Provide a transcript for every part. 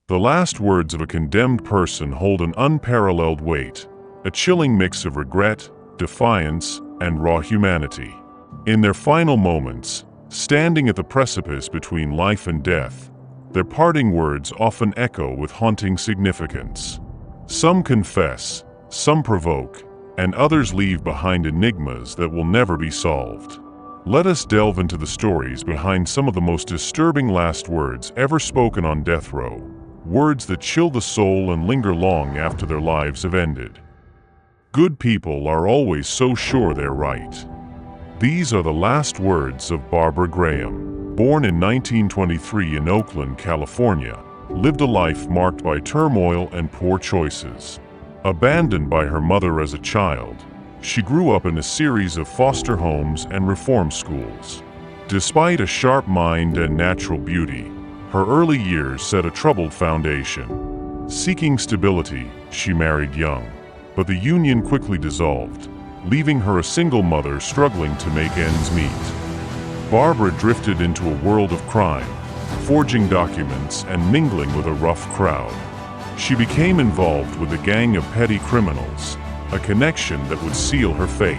The last words of a condemned person hold an unparalleled weight, a chilling mix of regret, defiance, and raw humanity. In their final moments, standing at the precipice between life and death, their parting words often echo with haunting significance. Some confess, some provoke, and others leave behind enigmas that will never be solved. Let us delve into the stories behind some of the most disturbing last words ever spoken on death row, words that chill the soul and linger long after their lives have ended. Good people are always so sure they're right. These are the last words of Barbara Graham. Born in 1923 in Oakland, California, lived a life marked by turmoil and poor choices. Abandoned by her mother as a child, she grew up in a series of foster homes and reform schools. Despite a sharp mind and natural beauty, her early years set a troubled foundation. Seeking stability, she married young, but the union quickly dissolved, leaving her a single mother struggling to make ends meet. Barbara drifted into a world of crime, forging documents and mingling with a rough crowd. She became involved with a gang of petty criminals, a connection that would seal her fate.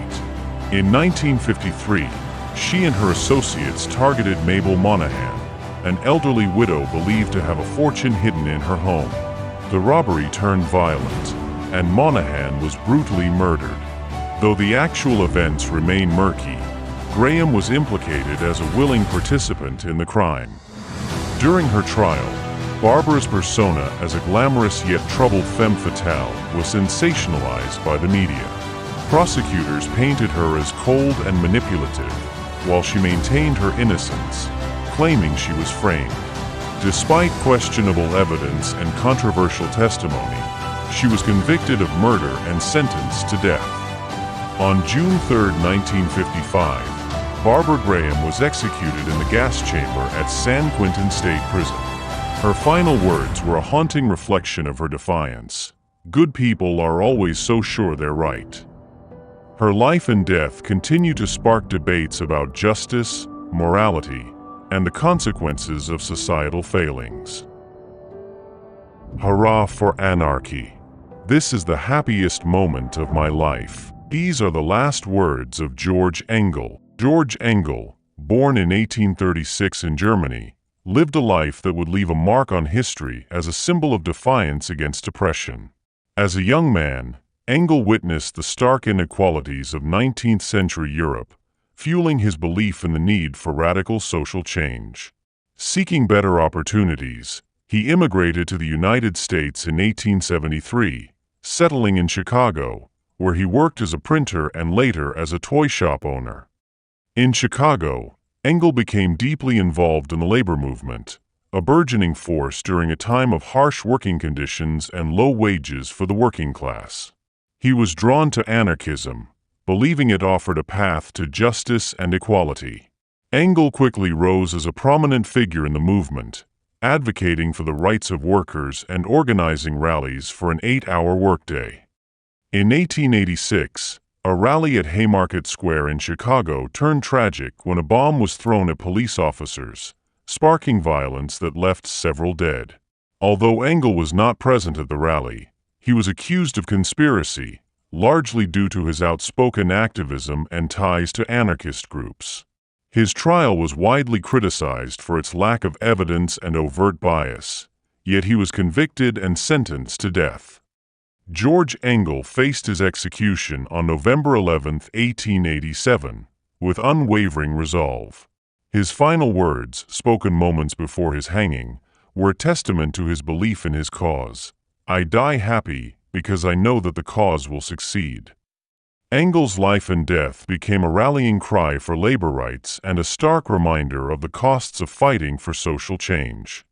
In 1953, she and her associates targeted Mabel Monahan, an elderly widow believed to have a fortune hidden in her home. The robbery turned violent, and Monahan was brutally murdered. Though the actual events remain murky, Graham was implicated as a willing participant in the crime. During her trial, Barbara's persona as a glamorous yet troubled femme fatale was sensationalized by the media. Prosecutors painted her as cold and manipulative, while she maintained her innocence, claiming she was framed. Despite questionable evidence and controversial testimony, she was convicted of murder and sentenced to death. On June 3, 1955, Barbara Graham was executed in the gas chamber at San Quentin State Prison. Her final words were a haunting reflection of her defiance. Good people are always so sure they're right. Her life and death continue to spark debates about justice, morality, and the consequences of societal failings. Hurrah for anarchy! This is the happiest moment of my life. These are the last words of George Engel. George Engel, born in 1836 in Germany, lived a life that would leave a mark on history as a symbol of defiance against oppression. As a young man, Engel witnessed the stark inequalities of 19th-century Europe, fueling his belief in the need for radical social change. Seeking better opportunities, he immigrated to the United States in 1873, settling in Chicago, where he worked as a printer and later as a toy shop owner. In Chicago, Engel became deeply involved in the labor movement, a burgeoning force during a time of harsh working conditions and low wages for the working class. He was drawn to anarchism, believing it offered a path to justice and equality. Engel quickly rose as a prominent figure in the movement, advocating for the rights of workers and organizing rallies for an 8-hour workday. In 1886, a rally at Haymarket Square in Chicago turned tragic when a bomb was thrown at police officers, sparking violence that left several dead. Although Engel was not present at the rally, he was accused of conspiracy, largely due to his outspoken activism and ties to anarchist groups. His trial was widely criticized for its lack of evidence and overt bias, yet he was convicted and sentenced to death. George Engel faced his execution on November 11, 1887, with unwavering resolve. His final words, spoken moments before his hanging, were a testament to his belief in his cause. "I die happy because I know that the cause will succeed." Engel's life and death became a rallying cry for labor rights and a stark reminder of the costs of fighting for social change.